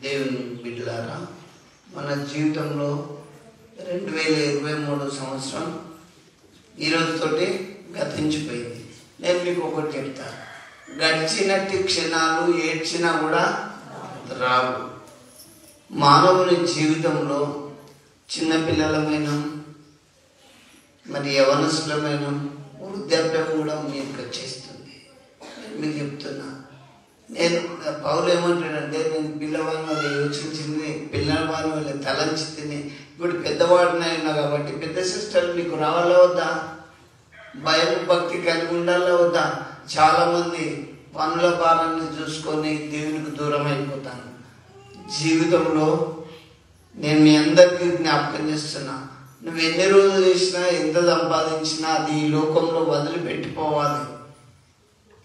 దేవుని బిడ్డలారా, మన జీవితంలో 2023 సంవత్సరం ఈరోజుతోటి గతించిపోయింది. నేను మీకు ఒకటి చెప్తాను, గడిచినట్టి క్షణాలు ఏడ్చినా కూడా రావు. మానవుని జీవితంలో చిన్నపిల్లలమైన మరి యవనస్తులమైన వృద్ధాప్యం కూడా మీకు వచ్చేస్తుంది. నేను మీకు చెప్తున్నా, నేను పౌలు ఏమంటాడంటే, నేను పిల్లవాడిని వాళ్ళు యోచించింది, పిల్లవాడిని వాళ్ళు తలంచి తిని ఇప్పుడు పెద్దవాడిని అయినా కాబట్టి పెద్ద సిస్టర్ మీకు రావాలా వద్దా? భయం భక్తి కలిగి ఉండాలా వద్దా? చాలామంది పనుల భారాన్ని చూసుకొని దేవునికి దూరం అయిపోతాను. జీవితంలో నేను మీ అందరికీ జ్ఞాపకం చేస్తున్నా, నువ్వు ఎన్ని రోజులు చేసినా ఎంత సంపాదించినా అది ఈ లోకంలో వదిలిపెట్టిపోవాలి.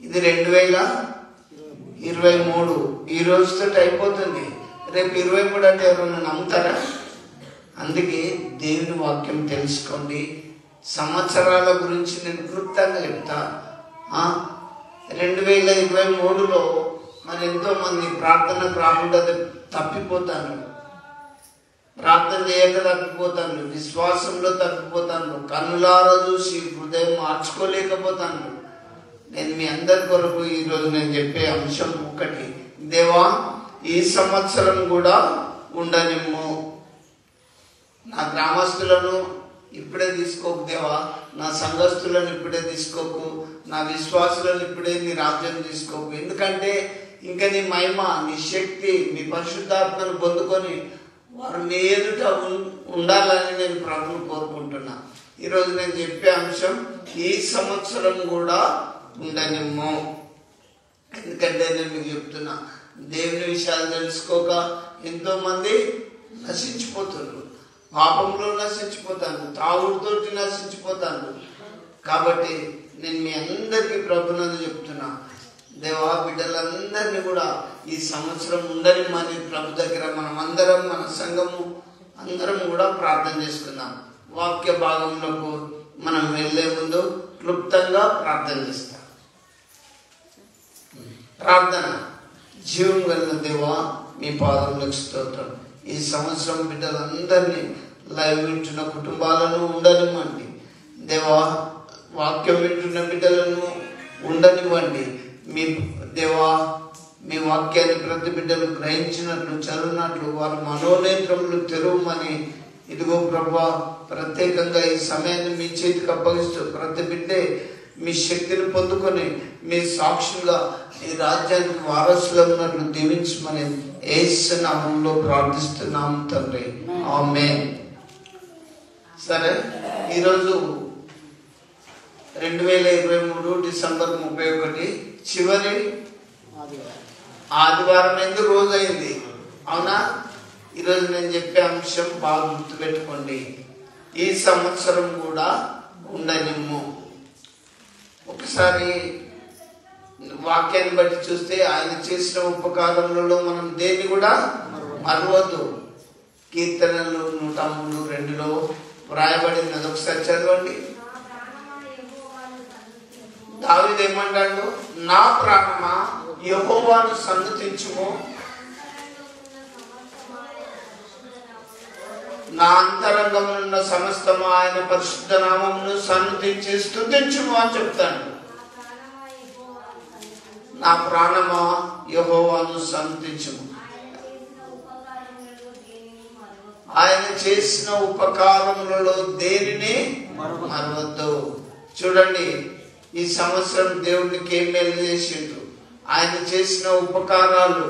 ఇది 2023 ఈ రోజుతో అయిపోతుంది. రేపు 23 అంటే ఎవరైనా నమ్ముతారా? అందుకే దేవుని వాక్యం తెలుసుకోండి. సంవత్సరాల గురించి నేను క్లుప్తంగా చెప్తా. 2023లో మరి ఎంతోమంది ప్రార్థనకు రాకుండా తప్పిపోతాను, ప్రార్థన చేయక తప్పిపోతాను, విశ్వాసంలో తప్పిపోతాను, కన్నులారా చూసి హృదయం మార్చుకోలేకపోతాను. నేను మీ అందరి కొరకు ఈరోజు నేను చెప్పే అంశం ఒకటి, దేవా ఈ సంవత్సరం కూడా ఉండనిమ్ము. నా గ్రామస్తులను ఇప్పుడే తీసుకోకు దేవా, నా సంఘస్థులను ఇప్పుడే తీసుకోకు, నా విశ్వాసులను ఇప్పుడే నీ రాజ్యం తీసుకోకు. ఎందుకంటే ఇంకా నీ మహిమ, నీ శక్తి, నీ పరిశుద్ధాత్మను పొందుకొని వారు నీ ఎదుట ఉండాలని నేను ప్రభువును కోరుకుంటున్నా. ఈరోజు నేను చెప్పే అంశం, ఈ సంవత్సరం కూడా ఉండనిమ్ము. ఎందుకంటే నేను మీకు చెప్తున్నా, దేవుని విషయాలు తెలుసుకోక ఎంతో మంది నశించిపోతున్నారు, పాపంలో నశించిపోతాను, తాగుడుతోటి నశించిపోతాను. కాబట్టి నేను మీ అందరికీ ప్రభునందు చెప్తున్నా, దేవా బిడ్డలందరినీ కూడా ఈ సంవత్సరం ఉండనిమ్మని ప్రభు దగ్గర మనం అందరం, మన సంఘము అందరం కూడా ప్రార్థన చేసుకుందాం. వాక్య భాగంలోకి మనం వెళ్లే ముందు క్లుప్తంగా ప్రార్థన చేస్తాం. ప్రార్థన. జీవం కలిగిన దేవా, మీ పాదములకు స్తోత్రం. ఈ సంవత్సరం బిడ్డలందరినీ లైవ్ వింటున్న కుటుంబాలను ఉండనివ్వండి దేవా, వాక్యం వింటున్న బిడ్డలను ఉండనివ్వండి. మీ దేవా, మీ వాక్యాన్ని ప్రతి బిడ్డలు గ్రహించినట్లు, చదివినట్లు వారి మనోనేత్రములు తెరవమని ఇదిగో ప్రభా, ప్రత్యేకంగా ఈ సమయాన్ని మీ చేతికి అప్పగిస్తూ ప్రతి బిడ్డే మీ శక్తిని పొందుకొని మీ సాక్షులుగా ఈ రాజ్యానికి వారసులు ఉన్నట్లు దీవించమని యేసు నామములో ప్రార్థిస్తున్నాం తండ్రి, ఆమేన్. సరే, ఈరోజు 2023 డిసెంబర్ 31 చివరి ఆదివారం ఎందుకు రోజు అయింది, అవునా? ఈరోజు నేను చెప్పే అంశం బాగా గుర్తుపెట్టుకోండి, ఈ సంవత్సరం కూడా ఉండనిమ్ము. ఒకసారి వాక్యాన్ని బట్టి చూస్తే ఆయన చేసిన ఉపకారములలో మనం దేన్ని కూడా మరవద్దు. కీర్తనలు 103:2లో వ్రాయబడింది, అది ఒకసారి చదవండి. దావీదు ఏమంటాడు? నా ప్రాణమా యెహోవాను సన్నుతించుము, నా అంతరంగమునున్న సమస్తము ఆయన పరిశుద్ధ నామమును సన్నుతించి స్తుతించుము అని చెప్తాడు. నా ప్రాణమా యెహోవాను సన్నుతించుము. ఆయన చేసిన ఉపకారములలో దేనిని మరవద్దు. చూడండి, ఈ సంవత్సరం దేవుడికి ఏం మేలు చేసిండు, ఆయన చేసిన ఉపకారాలు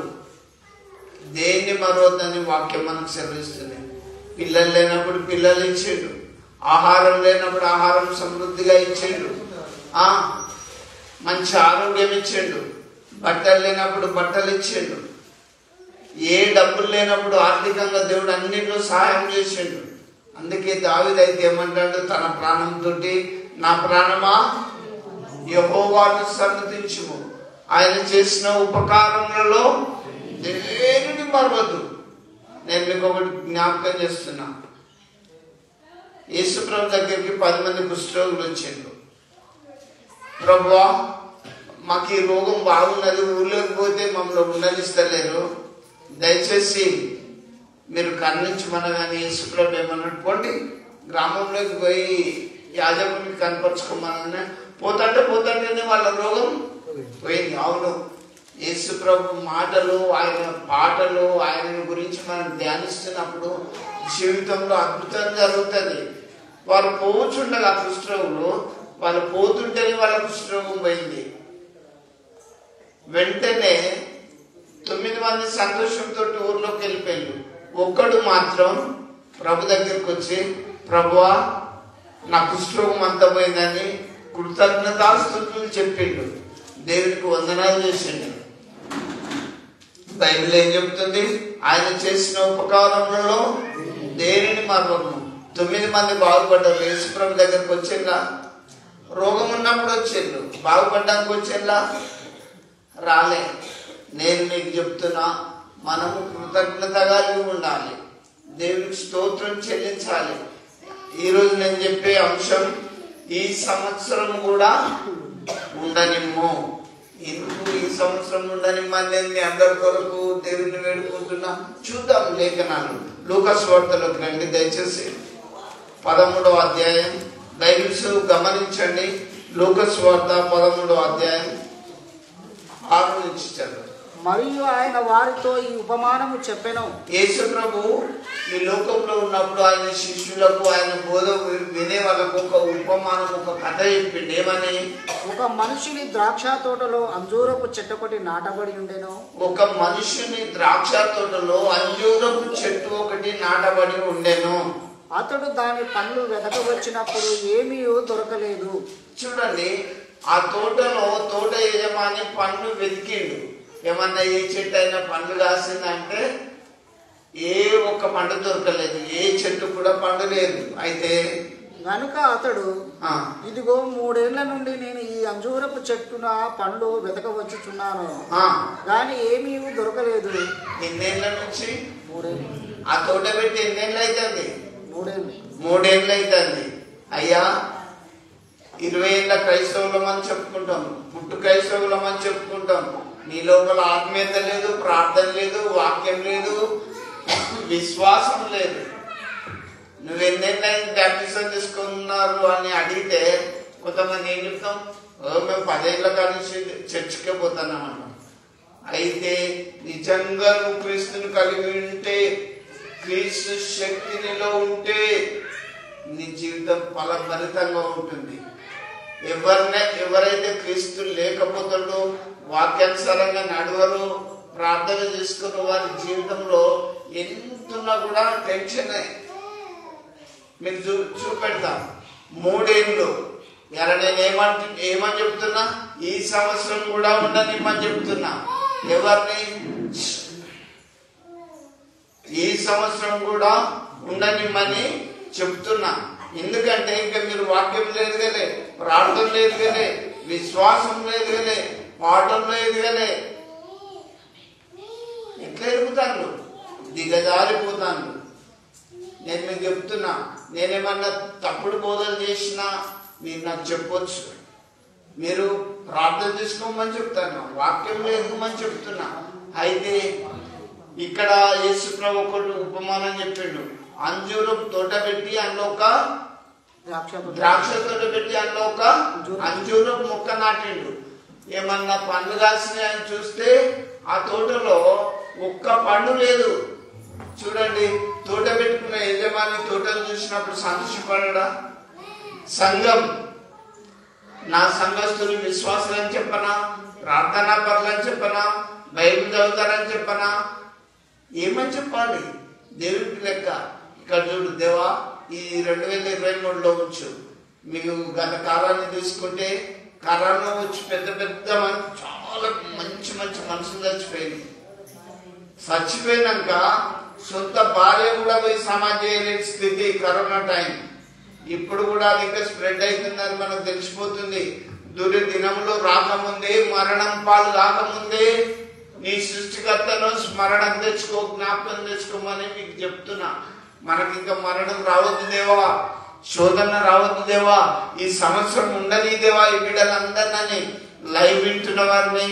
దేన్ని మరవద్దని వాక్యం మనకు సెలవిస్తుంది. పిల్లలు లేనప్పుడు పిల్లలు ఇచ్చిండు, ఆహారం లేనప్పుడు ఆహారం సమృద్ధిగా ఇచ్చిండు, మంచి ఆరోగ్యం ఇచ్చిండు, బట్టలు లేనప్పుడు బట్టలు ఇచ్చిండు, ఏ డబ్బులు లేనప్పుడు ఆర్థికంగా దేవుడు అన్నింటిలో సహాయం చేసిండు. అందుకే దావీదు అయితే ఏమంటాడు తన ప్రాణంతో, నా ప్రాణమా యెహోవాను సన్నుతించుము, ఆయన చేసిన ఉపకారములలో దేనిని మరవద్దు. నేను మీకు ఒకటి జ్ఞాపకం చేస్తున్నా, యేసుప్రభు దగ్గరికి 10 మంది కుష్ఠరోగులు వచ్చిండ్రు. ప్రభువా, మాకు ఈ రోగం బాగున్నది, ఊళ్ళోకి పోతే మమ్మల్ని ఉండనిస్తలేరు, దయచేసి మీరు కరుణించమనగానే యేసుప్రభు ఏమన్నాడు, పోండి గ్రామంలోకి పోయి యాజకునికి కనపరుచుకోమని పోతంటేనే వాళ్ళ రోగం పోయింది. అవును, యేసుప్రభు మాటలు, ఆయన పాటలు, ఆయన గురించి మనం ధ్యానిస్తున్నప్పుడు జీవితంలో అద్భుతం జరుగుతుంది. వాళ్ళు పోవచ్చుండగా కుష్ఠరోగులు, వాళ్ళు పోతుంటేనే వాళ్ళ కుష్ఠరోగం పోయింది. వెంటనే 9 మంది సంతోషంతో ఊర్లోకి వెళ్ళిపోయారు. ఒక్కడు మాత్రం ప్రభు దగ్గరికి వచ్చి, ప్రభువా నా కుష్ఠరోగం అంతా పోయిందని కృతజ్ఞతాస్తుతులు చెప్పిండు, దేవునికి వందనాలు చేసిండు. బైబిల్ ఏం చెప్తుంది? ఆయన చేసిన ఉపకారములలో దేనిని మరవము. 9 మంది బాగుపడ్డారు. యేసుప్రభు దగ్గరకు వచ్చిందా? రోగం ఉన్నప్పుడు వచ్చిండు, బాగుపడ్డానికి వచ్చిందా? రాలే. నేను మీకు చెప్తున్నా, మనము కృతజ్ఞతగా ఉండాలి, దేవునికి స్తోత్రం చెల్లించాలి. ఈరోజు నేను చెప్పే అంశం, ఈ సంవత్సరం కూడా ఉండనిమ్ము. ఎందుకు ఈ సంవత్సరం ఉండనిమ్మని మీ అందరి కొరకు దేవుని వేడుకుంటున్నా. చూద్దాం లేఖనాలు. లూకాసు వార్తలోకి రండి దయచేసి. 13వ అధ్యాయం బైబిల్స్ గమనించండి. లూకాసు వార్త 13వ అధ్యాయం 6 నుంచి చదువు. మరియు ఆయన వారితో ఈ ఉపమానము చెప్పెను. యేసు ప్రభు ఈ లోకంలో ఉన్నప్పుడు ఆయన శిష్యులకు, ఆయన బోధ వినే వాళ్ళకు ఒక ఉపమానం, ఒక కథ చెప్పిండు. ఏమని? ఒక మనుషుని ద్రాక్ష తోటలో అంజూరపు చెట్టు ఒకటి నాటబడి ఉండెను. ఒక మనుషుని ద్రాక్ష తోటలో అంజూరపు చెట్టు ఒకటి నాటబడి ఉండెను. అతడు దాని పండ్లు వెతకవచ్చినప్పుడు ఏమీ దొరకలేదు. చూడండి, ఆ తోటలో తోట యజమాని పండ్లు వెతికిండు. ఏమన్నా ఏ చెట్టు అయినా పండ్లు కాసిందంటే ఏ ఒక్క పండు దొరకలేదు, ఏ చెట్టు కూడా పండు లేదు. అయితే కనుక అతడు, ఇదిగో 3 ఏళ్ల నుండి నేను ఈ అంజూరపు చెట్టున పండ్లు వెతకవచ్చుచున్నాను, కానీ ఏమీ దొరకలేదు. ఎన్నేళ్ల నుంచి? 3 ఏళ్ళు. ఆ తోట పెట్టి ఎన్నేళ్ళు అవుతుంది? 3 ఏళ్ళు. 3 ఏళ్ళు అవుతుంది. అయ్యా, 20 ఏళ్ళ క్రైస్తవులమని చెప్పుకుంటాం, పుట్టు క్రైస్తవులమని చెప్పుకుంటాం. నీ లోపల ఆత్మీయత లేదు, ప్రార్థన లేదు, వాక్యం లేదు, విశ్వాసం లేదు. నువ్వు ఎన్నెన్నైనా బ్యాప్టిజం తీసుకున్నారు అని అడిగితే కొంతమంది ఏం చెప్తాం, మేము 10 ఏళ్ళ కానీ చర్చికే పోతున్నామన్నాం. అయితే నిజంగా నువ్వు క్రీస్తుని కలిగి ఉంటే, క్రీస్తు శక్తి నీలో ఉంటే నీ జీవితం ఫలభరితంగా ఉంటుంది. ఎవరైతే క్రీస్తు లేకపోతాడో, వాక్యానుసారంగా నడవరు, ప్రార్థన చేసుకున్న వారి జీవితంలో ఎంతున్నా కూడా టెన్షనే. మీకు చూపెడతాం. 3 ఏళ్ళు. ఎలా నేను ఏమని చెప్తున్నా? ఈ సంవత్సరం కూడా ఉండనిమ్మని చెప్తున్నా. ఎవరిని? ఈ సంవత్సరం కూడా ఉండనిమ్మని చెప్తున్నా. ఎందుకంటే ఇంకా మీరు వాక్యం లేదు కదే, ప్రార్థన లేదు కదే, విశ్వాసం లేదు కదే, పాఠంలో ఎదగలే. ఎట్లా ఎదుగుతాను? దిగజారిపోతాను. నేను మీకు చెప్తున్నా, నేనేమన్నా తప్పుడు బోధలు చేసినా మీరు నాకు చెప్పొచ్చు. మీరు ప్రార్థన చేసుకోమని చెప్తాను, వాక్యంలో ఎదుగుమని చెప్తున్నా. అయితే ఇక్కడ యేసు ప్రభు ఒకటి ఉపమానం చెప్పిండు. అంజూరం తోట పెట్టి అందులో ఒక ద్రాక్ష తోట పెట్టి అందులో ఒక అంజూరం మొక్క నాటిండు. ఏమన్నా పండ్లు కాసినాయని చూస్తే ఆ తోటలో ఒక్క పండు లేదు. చూడండి, తోట పెట్టుకున్న యజమాని తోటలు చూసినప్పుడు సంతోషపడడా? సంఘం, నా సంఘస్థులు విశ్వాసాలని చెప్పనా, ప్రార్థనా పరులని చెప్పనా, బైబిల్ చదువుతారని చెప్పనా, ఏమని చెప్పాలి? దేవుడికి లెక్క. ఇక్కడ చూడు, దేవా ఈ 2023లో వచ్చు. మీకు గత కాలాన్ని తీసుకుంటే కరోనా వచ్చి పెద్ద పెద్ద చాలా మంచి మంచి మనుషులు చచ్చిపోయినాక సొంత భార్య కూడా పోయి సమాజం చేయలేని స్థితి కరోనా టైం. ఇప్పుడు కూడా అది ఇంకా స్ప్రెడ్ అవుతుందని మనకు తెలిసిపోతుంది. దినంలో రాకముందే, మరణం పాలు కాకముందే నీ సృష్టికర్తను స్మరణం తెచ్చుకో, జ్ఞాపకం తెచ్చుకోమని మీకు చెప్తున్నా. మనకి ఇంకా మరణం రావద్దు దేవా, శోధన రావద్దు దేవా, ఈ సంవత్సరం ఉండని దేవా. ఈ బిడ్డలందరినీ, లైవ్ వింటున్న వారిని,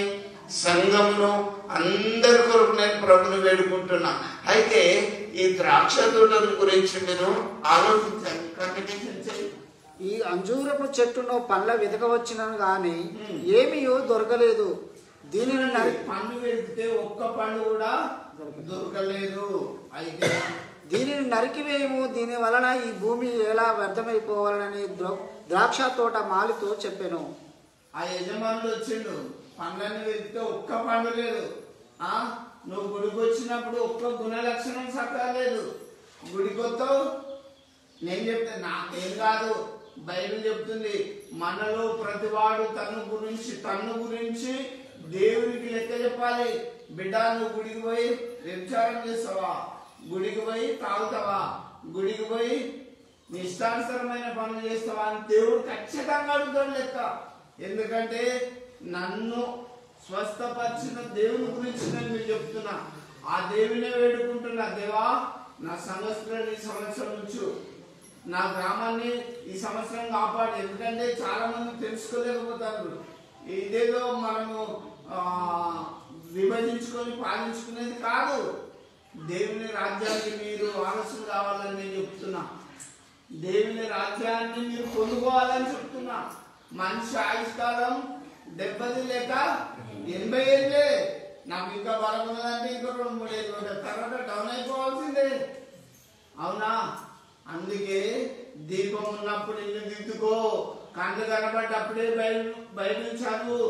సంఘమును అందరి కొరకు నేను ప్రభుని వేడుకుంటున్నా. అయితే ఈ ద్రాక్ష తోటల గురించి మీరు ఆలోచించండి, కంటిన్యూషన్ చేయండి. ఈ అంజూరపు చెట్టును పండ్ల వెతకవచ్చినను గాని ఏమీ దొరకలేదు. దీనిని పండు వెతికితే ఒక్క పండు కూడా దొరకలేదు. అయితే దీనిని నరికివేయము, దీని వలన ఈ భూమి ఎలా వ్యర్థమైపోవాలని ద్రాక్ష తోట మాలితో చెప్పాను. ఆ యజమానులు వచ్చిండు, పండ్లని వెతికితే ఒక్క పండు లేదు. నువ్వు గుడికి వచ్చినప్పుడు ఒక్క గుణ లక్షణం సక్కలేదు. గుడికి వస్తావు, నేను చెప్తే నాకేం కాదు, బైబిల్ చెప్తుంది మనలో ప్రతివాడు తన్ను గురించి దేవునికి లెక్క చెప్పాలి. బిడ్డ, నువ్వు గుడికి పోయి వ్యభిచారం చేస్తావా? గుడికి పోయి తాగుతావా? గుడికి పోయి నీ ఇష్టానుసరమైన పనులు చేస్తావా అని దేవుడు ఖచ్చితంగా అడుగుతాడు లెక్క. ఎందుకంటే నన్ను స్వస్థపరిచిన దేవుని గురించి నేను మీకు చెప్తున్నా. ఆ దేవునే వేడుకుంటున్నా, దేవా నా సంవత్సరం ఈ సంవత్సరం ఉంచు, నా గ్రామాన్ని ఈ సంవత్సరం కాపాడు. ఎందుకంటే చాలా మంది తెలుసుకోలేకపోతారు. ఇదేదో మనము విభజించుకొని పాలించుకునేది కాదు. దేవుని రాజ్యాన్ని మీరు వారసులు కావాలని నేను చెప్తున్నా. దేవుని రాజ్యాన్ని మీరు పొందుకోవాలని చెప్తున్నా. మనిషి ఆయుష్కాలం 70 లేక 80 ఏళ్ళే. నాకు ఇంకా బలం ఉన్నదంటే ఇంకా 2-3 ఏళ్ళు తర్వాత డౌన్ అయిపోవాల్సిందే. అవునా? అందుకే దీపం ఉన్నప్పుడు ఇల్లు దిద్దుకో, కంట కనబడ్డప్పుడే బైబిల్ చదువు.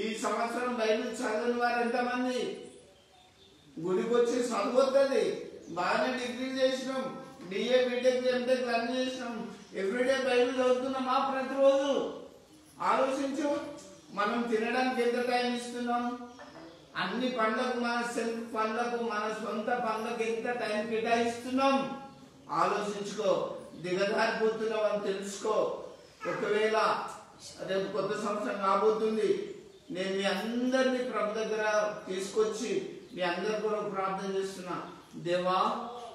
ఈ సంవత్సరం బైబిల్ చదవని వారు ఎంతమంది? గుడికి వచ్చి చదువుతుంది, బాగానే డిగ్రీ చేసినాం, డిఏ బీటెక్ ఎంటెక్ అన్ని చేసినాం, ఎవ్రీడే బైబిల్ చదువుతున్నామా? ప్రతిరోజు ఆలోచించు. మనం తినడానికి ఎంత టైం ఇస్తున్నాం? అన్ని పనులకు, మన సెల్ఫ్ పనులకు, మన సొంత పనులకు ఎంత టైం కేటాయిస్తున్నాం? ఆలోచించుకో. దిగజారిపోతున్నావు అని తెలుసుకో. ఒకవేళ రేపు కొత్త సంవత్సరం రాబోతుంది, నేను మీ అందరినీ ప్రభు దగ్గర తీసుకొచ్చి మీ అందరి కొరకు ప్రార్థన చేస్తున్నా. దేవా,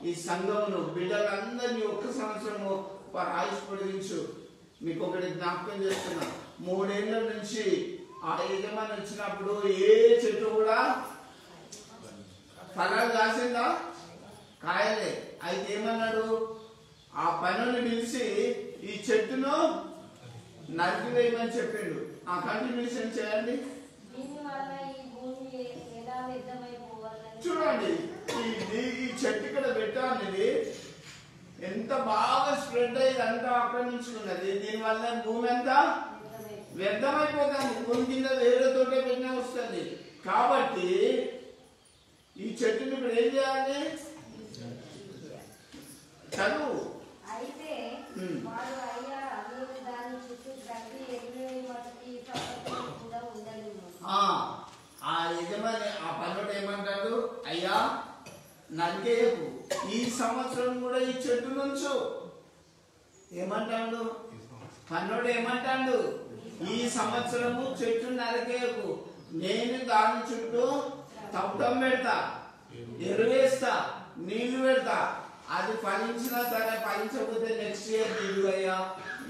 ఈ సంఘమును బిడ్డలందరినీ ఒక్క సంవత్సరము వారు ఆయుష్ పొడిగించు. మీకు ఒకటి జ్ఞాపకం చేస్తున్నా, 3 ఏళ్ల నుంచి ఆ యజమాని వచ్చినప్పుడు ఏ చెట్టు కూడా ఫలాలు కాసిందా? కాయలే. అయితే ఏమన్నాడు? ఆ పనులు పిలిచి ఈ చెట్టును నరికివేయమని చెప్పిండు. ఆ కంటిన్యూషన్ చేయండి. చూడండి, ఈ చెట్టు ఇక్కడ పెట్టాలి, ఎంత బాగా స్ప్రెడ్ అయ్యి అంతా ఆక్రమించుకున్నది. దీనివల్ల భూమి అంతా వ్యర్థమైపోతుంది. భూమి కింద వేరే తోటే పెట్టినా వస్తుంది. కాబట్టి ఈ చెట్టుని ఇప్పుడు ఏం చేయాలి? చదువు. ఆ యజమాని ఆ పనుడు ఏమంటాడు? అయ్యా, నరికేయకు, ఈ సంవత్సరం కూడా ఈ చెట్టు నుంచు. ఏమంటాడు పనుడు? ఏమంటాడు? ఈ సంవత్సరము చెట్టు నరికేయకు, నేను దాని చుట్టూ తప్పటం పెడతా, ఎరువేస్తా, నీళ్లు పెడతా. అది ఫలించినా సరే, ఫలించకపోతే నెక్స్ట్ ఇయర్ దిగుయ్యా,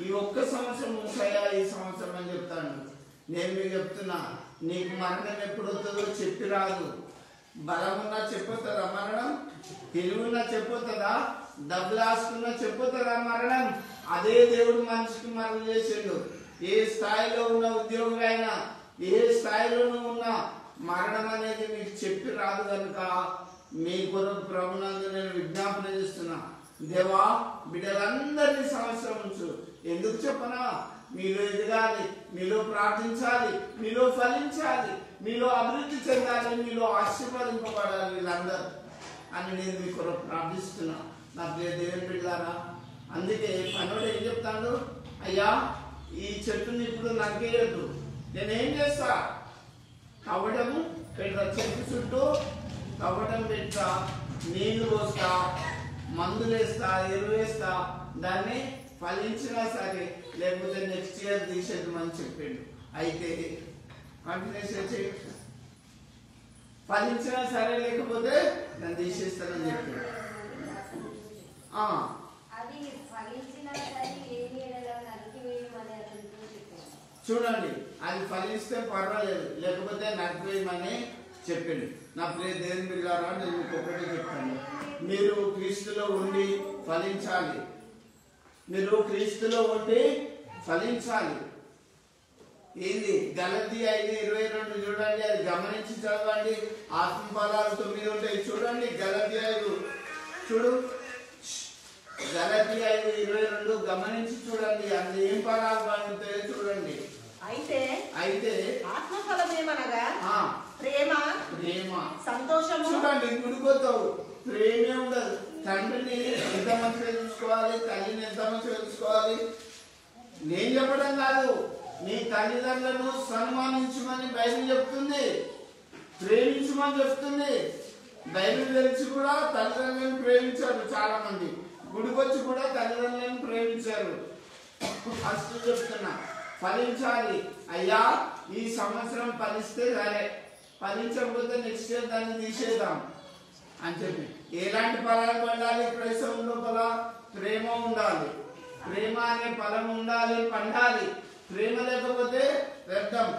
ఈ ఒక్క సంవత్సరం ఉంచాయా ఈ సంవత్సరం అని చెప్తాను. నేను మీకు చెప్తున్నా, నీకు మరణం ఎప్పుడు వస్తుందో చెప్పి రాదు. బలం ఉన్నా చెప్పొస్తుందా మరణం? తెలివున్నా చెప్పొస్తుందా? డబ్బులు ఆస్తున్నా చెప్పొస్తుందా మరణం? అదే దేవుడు మనిషికి మరణం చేసిండు. ఏ స్థాయిలో ఉన్న ఉద్యోగి అయినా, ఏ స్థాయిలోనూ ఉన్నా మరణం అనేది మీకు చెప్పి రాదు. కనుక మీ కొరకు ప్రభునందు నేను విజ్ఞాపన చేస్తున్నా. దేవా, బిడ్డలందరినీ సంవత్సరం ఉంచు. ఎందుకు చెప్పనా? మీలో ఎదగాలి, మీలో ప్రార్థించాలి, మీలో ఫలించాలి, మీలో అభివృద్ధి చెందాలి, మీలో ఆశీర్వదింపబడాలి వీళ్ళందరూ అని నేను మీ కొరకు ప్రార్థిస్తున్నా. నా ప్రియ దేవుని బిడ్డలారా, అందుకే పనుడు ఏం చెప్తాడు? అయ్యా, ఈ చెట్టుని ఇప్పుడు నరికేయద్దు, నేనేం చేస్తా? కవ్వడము పెడతా, చెట్టు చుట్టూ కవ్వడం పెడతా, నీళ్లు పోస్తా, మందులు వేస్తా, ఎరువు వేస్తా. దాన్ని ఫలించినా సరే, లేకపోతే నెక్స్ట్ ఇయర్ తీసేద్దామని చెప్పిండు. అయితే కంటిన్యూషన్ చేయ, ఫలించినా సరే, లేకపోతే దాన్ని తీసేస్తానని చెప్పిండు. చూడండి, అది ఫలిస్తే పర్వాలేదు, లేకపోతే నడిపేయమని చెప్పింది. నా ప్రియ దేవుని బిడ్డలారా, నేను మీకు ఒకటే చెప్తాను, మీరు క్రీస్తులో ఉండి ఫలించాలి. మీరు క్రీస్తులో ఉండి ఫలించాలి. ఏంది గలతీ 5:22 చూడండి, అది గమనించి చదవండి. ఆత్మ ఫలాలు 9 ఉంటాయి చూడండి. గలతీ 5 చూడు, గలతీ 5:22 గమనించి చూడండి. అందులో ఏం ఫలాలు పండుతాయో చూడండి. అయితే ఆత్మఫలమేమనగా ప్రేమ, సంతోషము. చూడండి, గుడిపోతావు, ప్రేమే ఉండదు. తండ్రిని ఎంత మంచిగా చూసుకోవాలి, తల్లిని ఎంత మంచిగా చూసుకోవాలి. నేను చెప్పడం కాదు, నీ తల్లిదండ్రులను సన్మానించమని బైబిల్ చెప్తుంది, ప్రేమించమని చెప్తుంది. బైబిల్ తెలిసి కూడా తల్లిదండ్రులను ప్రేమించారు చాలా మంది. గుడికొచ్చి కూడా తల్లిదండ్రులను ప్రేమించారు. ఫస్ట్ చెప్తున్నా, ఫలించాలి. అయ్యా ఈ సంవత్సరం ఫలిస్తే సరే, ఫలించకపోతే నెక్స్ట్ ఇయర్ దాన్ని తీసేద్దాం అని చెప్పి. ఎలాంటి ఫలాలు పండాలి? క్రైస్తవం లోపల ప్రేమ ఉండాలి, ప్రేమ అనే ఫలం ఉండాలి, పండాలి. ప్రేమ లేకపోతే వ్యర్థం.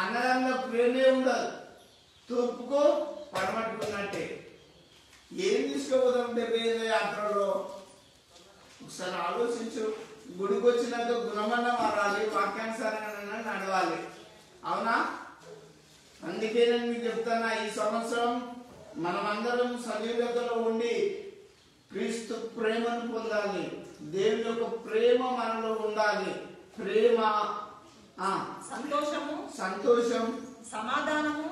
అన్నదాంలో ప్రేమే ఉండదు, తూర్పుకు పడమట్టుకున్నట్టే. ఏం తీసుకోపోతాం వేరే యాత్రలో? ఒకసారి ఆలోచించు. గుడికి వచ్చినాక గుణమన్న మారాలి, వాక్యానుసారంగా నడవాలి. అవునా? అందుకే నేను మీకు చెప్తున్నా, ఈ సంవత్సరం మనమందరం సజీవతలో ఉండి క్రీస్తు ప్రేమను పొందాలి. దేవుని యొక్క ప్రేమ మనలో ఉండాలి. ప్రేమ, సంతోషం, సమాధానము.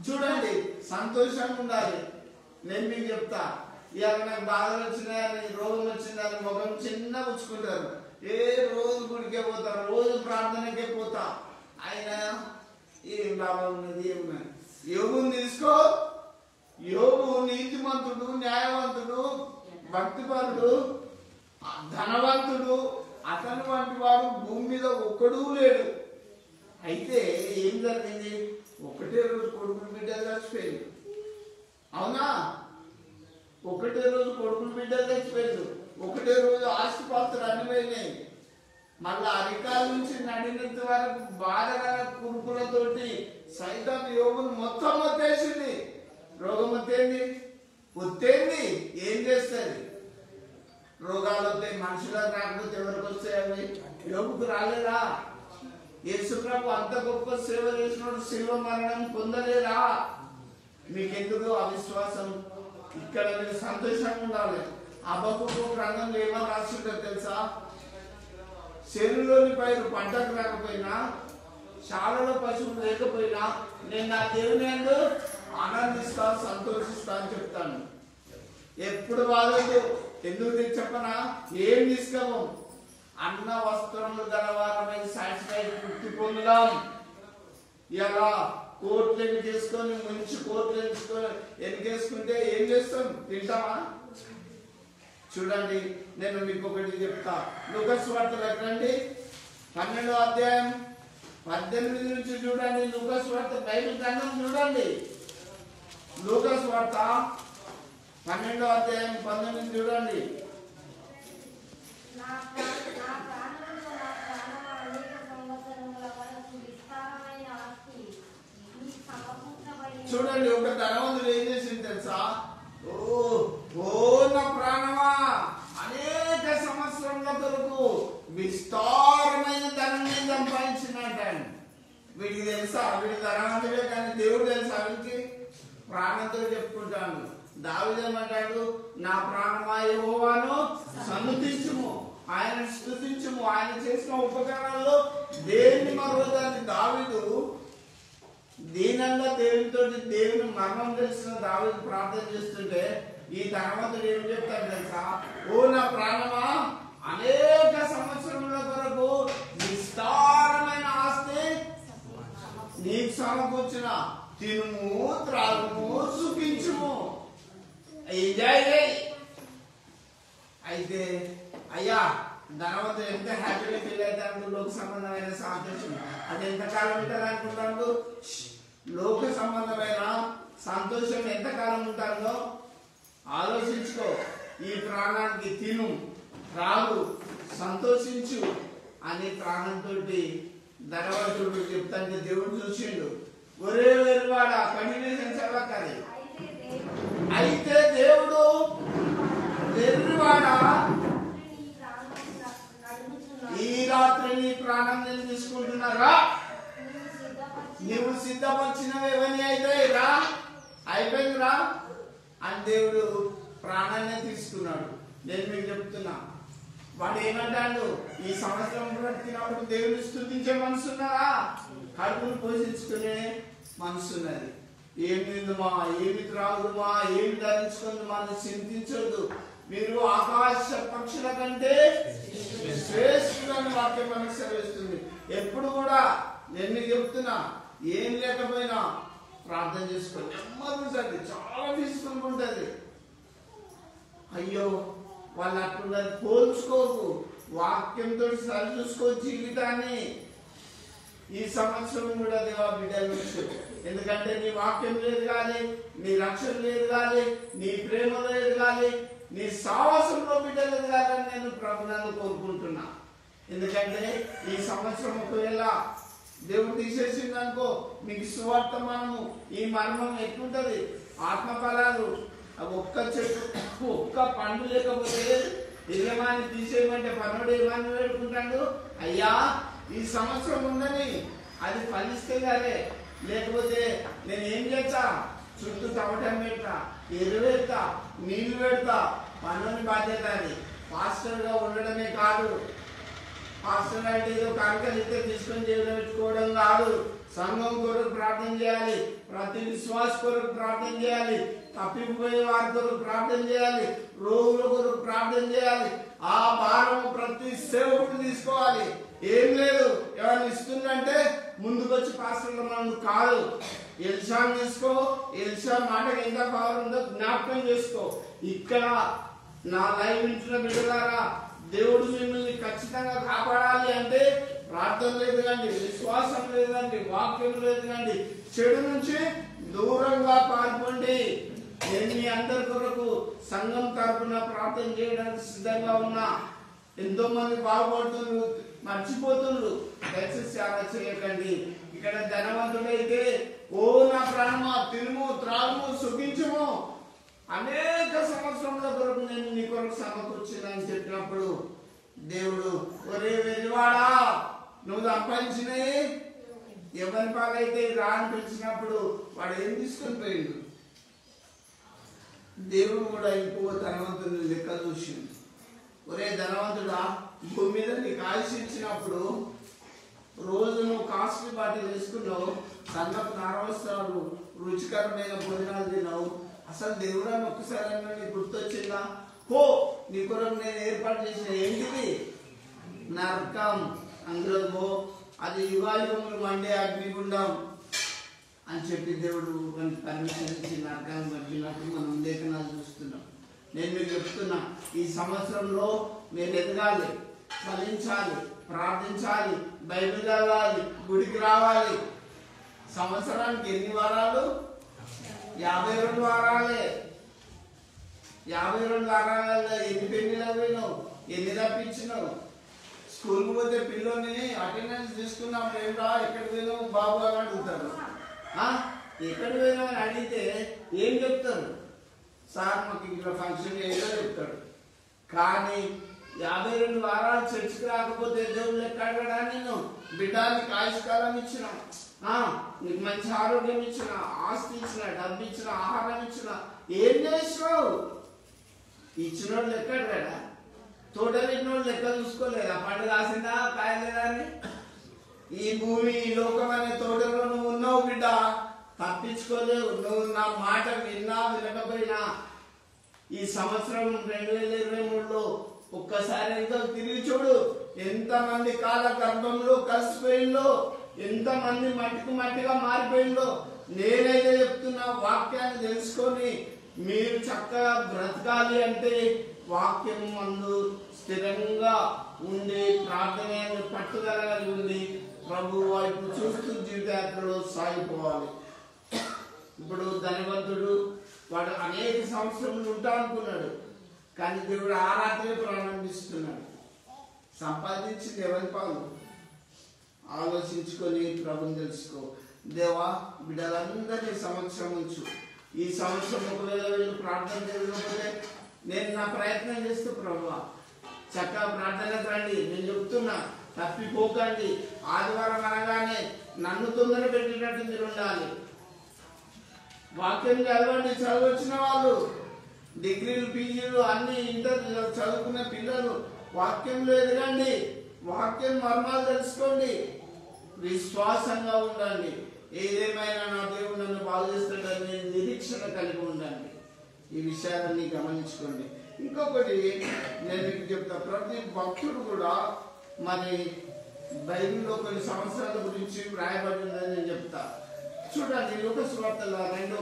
చూడండి, సంతోషం ఉండాలి. నేను మీకు చెప్తా, ఇవాళ నాకు బాధలు వచ్చినాయని, రోగం వచ్చిందని ముఖం చిన్న పుచ్చుకుంటారు. రోజు గుడికే పోతారు, రోజు ప్రార్థనకే పోతా. ఆయన ఏం లాభం ఉన్నది? ఏమున్నది? యోగుని తీసుకో. యోగు నీతిమంతుడు, న్యాయవంతుడు, భక్తిపరుడు, ధనవంతుడు. అతను వంటి వాడు భూమి మీద ఒక్కడూ లేడు. అయితే ఏం జరిగింది? ఒకటే రోజు కొడుకులు బిడ్డలు చచ్చిపోయింది. అవునా? ఒకటే రోజు కొడుకులు బిడ్డలు చచ్చిపోయింది. ఒకటే రోజు ఆస్తిపాస్తులు అన్ని పోయినాయి. మళ్ళా అరికాల నుంచి నడినంత వరకు బాధగల కురుకులతోటి సైతం యోగులు మొత్తం వచ్చేసింది. రోగం ఒత్తేంది ఏం చేస్తుంది? రోగాలు వస్తాయి, మనుషులకు రాకపోతే ఎవరికి వస్తాయి? అవి యోగుకు రాలేదా? యేసుప్రభు అంత గొప్ప సేవ చేసినప్పుడు శిలువ మరణం పొందలేదా? మీకెందుకు అవిశ్వాసం? ఇక్కడ మీరు సంతోషంగా ఉండాలి. హబక్కూకు గ్రంథంలో ఏమని రాస్తుంటారు తెలుసా? చెరువులోని పైరు పంటకు రాకపోయినా, శాలలో పశువులు లేకపోయినా, నేను నా దేవుని యందు ఆనందిస్తా, సంతోషిస్తా అని చెప్తాను. ఎప్పుడు బాధలు ఎందుకు చెప్పనా? ఏం తీసుకోము, అన్న వస్త్రములు గలవారమై సాటిస్ఫైడ్ తృప్తి పొందుదాం. ఇలా కోట్లు ఎన్నికేసుకొని ముంచి కోట్లు ఎన్నికేసుకుంటే ఏం చేస్తాం? తింటామా? చూడండి, నేను మీకు ఒకటి చెప్తా. లూకాసు వార్త రండి, 12వ అధ్యాయం 18 నుంచి చూడండి. లూకాసు వార్త బైబిల్ గ్రంథం చూడండి. లూకాసు వార్త 12వ అధ్యాయం 19 చూడండి. చూడండి, ఒక ధనవంతుడు ఏం చేసింది తెలుసా? నా ప్రాణమా, అనేక సంవత్సరముల కొరకు విస్తారమైన ధనాన్ని సంపాదించినట్టండి. వీడికి తెలుసా? వీడి ధనవంతుడే, కానీ దేవుడు తెలుసా? వీడికి ప్రాణంతో చెప్పుకుంటాడు. దావీదేమంటాడు? నా ప్రాణమా యెహోవాను సన్నుతించుము, ఆయన స్తుతించుము, ఆయన చేసిన ఉపకారాల్లో దేన్ని మరొకదాన్ని. దావీదు దీనంగా దేవునితో దేవుని మర్మం తెలిసిన దావీదు ప్రార్థన చేస్తుంటే ఈ ధనవంతుడు ఏం చెప్తాడు తెలుసా? నా ప్రాణమా, అనేక సంవత్సరముల కొరకు విస్తారమైన ఆస్తి నీకు సమకూర్చిన, తినుము, త్రాగుము, సుఖించుము, ఎంజాయ్ చేయి. అయితే అయ్యా, ధనవంతుడు ఎంత హ్యాపీగా ఫీల్ అవుతాడు? లోక సంబంధమైన సంతోషం అది ఎంతకాలం ఉంటుంది అనుకుంటాడు? లోక సంబంధమైన సంతోషం ఎంతకాలం ఉంటుందో ఆలోచించుకో. ఈ ప్రాణానికి తిను, త్రాగు, సంతోషించు అని ప్రాణంతో ధనవంతుడు చెప్తాంటే దేవుడు చూసిండు, ఒరే వెర్రివాడ, కంటిన్యూషన్ చదవకది. అయితే దేవుడు వెర్రివాడ, ఈ రాత్రి నీ ప్రాణం నేను తీసుకుంటున్నారా? నువ్వు సిద్ధపరిచినవి అయితే రా, అయిపోయింది రా అని దేవుడు ప్రాణాన్ని తీసుకున్నాడు. నేను మీకు చెప్తున్నా, వాడు ఏమంటాడు, ఈ సంవత్సరం బ్రతికినప్పుడు దేవుని స్తుతించే మనసు ఉన్నారా? కడుపును పోషించుకునే మనసు ఉన్నది. ఏమి తిందుమా, ఏమి త్రాగుదుమా, ఏమి ధరించుకుందుమా అని చింతించొద్దు. మీరు ఆకాశ పక్షుల కంటే శ్రేష్ఠులని వాక్యం మనకు సెలవిస్తుంది. ఎప్పుడు కూడా నేను మీకు చెప్తున్నా, ఏం లేకపోయినా ప్రార్థన చేసుకోండి, నెమ్మది ఉంటుంది, చాలా పీస్ఫుల్ ఉంటుంది. అయ్యో వాళ్ళు అట్లున్నది పోల్చుకోకు, వాక్యంతో సరి చూసుకో జీవితాన్ని. ఈ సంవత్సరం కూడా దేవా బిడ్డల నుంచి, ఎందుకంటే నీ వాక్యం లేదు కానీ, నీ రక్షణ లేదు కానీ, నీ ప్రేమ లేదు కానీ, నీ సావాసంలో బిడ్డలు ఎదగాలని నేను ప్రభువును కోరుకుంటున్నా. ఎందుకంటే ఈ సంవత్సరం ఒకవేళ దేవుడు తీసేసింది అనుకో, మీకు సువార్తమానము ఈ మర్మం ఎట్లుంటది, ఆత్మఫలాలు ఒక్క చెట్టు ఒక్క పండు లేకపోతే యజమాని తీసేయమంటే పనుడు ఏమని పెట్టుకుంటాడు, అయ్యా ఈ సంవత్సరం ఉందని అది ఫలిస్తే కానీ, లేకపోతే నేను ఏం చేస్తా, చుట్టూ తవ్వటం పెడతా, ఎరువేస్తా, నీళ్లు పెడతా, పనుని బాధ్యత. అది పాస్టర్గా ఉండడమే కాదు, పాస్టర్ అంటే ఏదో కానుకలు ఇస్తే తీసుకొని జైలు పెట్టుకోవడం కాదు. సంఘం కొరకు ప్రార్థన చేయాలి, ప్రతి విశ్వాస కొరకు ప్రార్థన చేయాలి, తప్పిపోయే వారి కొరకు ప్రార్థన చేయాలి, రోగుల కొరకు ప్రార్థన చేయాలి. ఆ భారం ప్రతి సేవకుడు తీసుకోవాలి. ఏం లేదు, ఎవరిని ఇస్తుందంటే ముందుకొచ్చి పాస్టర్ల మనం కాదు. ఎల్షాన్ తీసుకో, ఎల్షా మాటకి ఎంత పవర్ ఉందో జ్ఞాపకం చేసుకో. ఇక్కడ నా లైవ్ వింటున్న బిడ్డలారా, దేవుడు మిమ్మల్ని ఖచ్చితంగా కాపాడాలి అంటే ప్రార్థన లేదు కండి, విశ్వాసం లేదు కండి, వాక్యం లేదు కండి, చెడు నుంచి దూరంగా పాల్పండి. నేను మీ అందరి కొరకు సంఘం తరపున ప్రార్థన చేయడానికి సిద్ధంగా ఉన్నా. ఎంతో మంది బాగుపడుతున్నారు, మర్చిపోతున్నారు. దయచేసి అలా చేయకండి. ఇక్కడ ధనవంతుడైతే ఓ నా ప్రాణమా తినుము త్రాగుము సుఖించుము, అనేక సంవత్సరముల కొరకు నేను నీ కొరకు సమకూర్చున్నాను చెప్పినప్పుడు దేవుడు, ఒరే వెలివాడా, నువ్వు సంపాదించినవి ఎవరి పాలైతే రా అని పిలిచినప్పుడు వాడు ఏం తీసుకొని పోయిండు. దేవుడు కూడా ఇంకో ధనవంతుని లెక్క చూసిండు. ఒరే ధనవంతుడా, భూమి మీద నీకు ఆయుష్ ఇచ్చినప్పుడు రోజు నువ్వు కాస్ట్లీ బాటిల్ వేసుకున్నావు, సన్నపు నారవస్త్రాలు, రుచికరమైన భోజనాలు తిన్నావు. అసలు దేవుడు ఒక్కసారి నీకు గుర్తొచ్చిందా? పో, నీ కొరకు నేను ఏర్పాటు చేసిన ఏంటిది నరకం, అందులో పో, అది యుగాయుగములు మండే అగ్నిగుండం అని చెప్పి దేవుడు మనకి పర్మిషన్ ఇచ్చి నరకాన్ని పంపినప్పుడు మనం లేఖనాలు చూస్తున్నాం. నేను మీకు చెప్తున్నా, ఈ సంవత్సరంలో మీరు ఎదగాలి, ఫలించాలి, ప్రార్థించాలి, బైబిల్ చదవాలి, గుడికి రావాలి. సంవత్సరానికి ఎన్ని వారాలు? 52 వారాలే. 52 వారాలలో ఎన్ని పెళ్లిలకు పోయినావు, ఎన్ని తప్పించినావు? స్కూల్కి పోతే పిల్లోని అటెండెన్స్ తీసుకున్నప్పుడు ఏమిరా ఎక్కడికి పోయినావు బాబు అని అడుగుతారు. ఎక్కడికి పోయినావు అని అడిగితే ఏం చెప్తారు? సార్ మాకు ఇంట్లో ఫంక్షన్ ఏదో చెప్తాడు. కానీ 52 వారాలు చర్చికి రాకపోతే దేవుడు లెక్క అడగడా? నేను బిడ్డానికి ఆయుష్కాలం ఇచ్చిన, నీకు మంచి ఆరోగ్యం ఇచ్చిన, ఆస్తి ఇచ్చిన, డబ్బు ఇచ్చిన, ఆహారం ఇచ్చిన, ఏం చేసినావు? ఇచ్చినోడు లెక్క అడగడా? తోట పెట్టినోడు లెక్క చూసుకోలేదా? పండు కాసిందా కాయలేదా అని? ఈ భూమి ఈ లోకం అనే తోటలో నువ్వు ఉన్నావు బిడ్డ, తప్పించుకోలేవు. నువ్వు నా మాట విన్నా వినకపోయినా ఈ సంవత్సరం 2023లో ఒక్కసారి ఎంతో తిరిగి చూడు. ఎంతమంది కాల గర్భంలో కలిసిపోయిందో, ఎంతమంది మట్టికి మట్టిగా మారిపోయిందో. నేనైతే చెప్తున్నా, వాక్యాన్ని తెలుసుకొని మీరు చక్కగా బ్రతకాలి అంటే వాక్యం మందు స్థిరంగా ఉండి ప్రార్థన పట్టుదల కలిగి ఉంది ప్రభు వైపు చూస్తూ జీవితయాత్రలో సాగిపోవాలి. ఇప్పుడు ధనవంతుడు వాడు అనేక సంవత్సరములు ఉంటా అనుకున్నాడు, కానీ దేవుడు ఆ రాత్రి ప్రారంభిస్తున్నాడు. సంపాదించింది ఎవరి పాలు? ఆలోచించుకొని ప్రభుని తెలుసుకో. దేవా, బిడ్డలందరినీ సంవత్సరం ఉంచు. ఈ సంవత్సరం ఒకవేళ వీళ్ళు ప్రార్థన చేయకపోతే నేను నా ప్రయత్నం చేస్తూ ప్రభువా చక్కగా ప్రార్థనకు రండి. నేను చెప్తున్నా, తప్పిపోకండి. ఆదివారం అనగానే నన్ను తొందర పెట్టేటట్టు మీరు ఉండాలి. వాక్యం చదవండి. చదవచ్చిన వాళ్ళు, డిగ్రీలు, పీజీలు అన్ని ఇంటర్ చదువుకున్న పిల్లలు వాక్యంలో ఎదగండి. వాక్యం మర్మాలు తెలుసుకోండి. విశ్వాసంగా ఉండండి. ఏదేమైనా నా దేవుడు నన్ను బాగు చేస్తాడని నిరీక్షణ కలిగి ఉండండి. ఈ విషయాలన్నీ గమనించుకోండి. ఇంకొకటి నేను మీకు చెప్తా, ప్రతి భక్తుడు కూడా మరి బైబిల్లో కొన్ని సంవత్సరాల గురించి వ్రాయబడి ఉందని నేను చెప్తా. చూడండి, లూకా సువార్తలో 2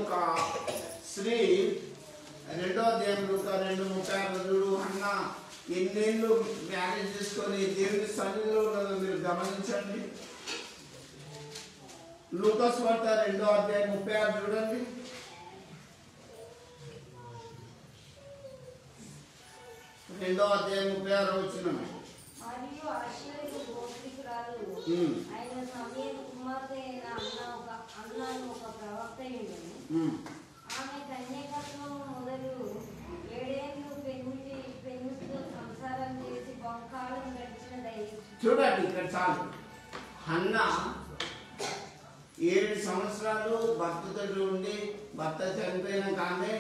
అధ్యాయం లూకా 2:36 అన్న ఎన్నేళ్ళు మ్యారేజ్ చేసుకొని దేవుని సన్నిధిలో ఉన్నదో మీరు గమనించండి. లూకా సువార్త 2 అధ్యాయం 36 చూడండి. 2 అధ్యాయం 36 వచనం. మరియు ఆశ్చర్య గోత్రికురాలు ఆయన సమయం కుమార్తె అయిన అన్నాను ఒక ప్రవక్త ఉండెను. ఆమె కన్యకత్వం మొదలు 7 ఏళ్ళు పెన్నుతో సంసారం చేసి బహుకాలం గడిచిన దైవం. చూడండి, ఇక్కడ చాలు. హన్న 7 సంవత్సరాలు భర్తతో ఉండి భర్త చనిపోయిన కానీ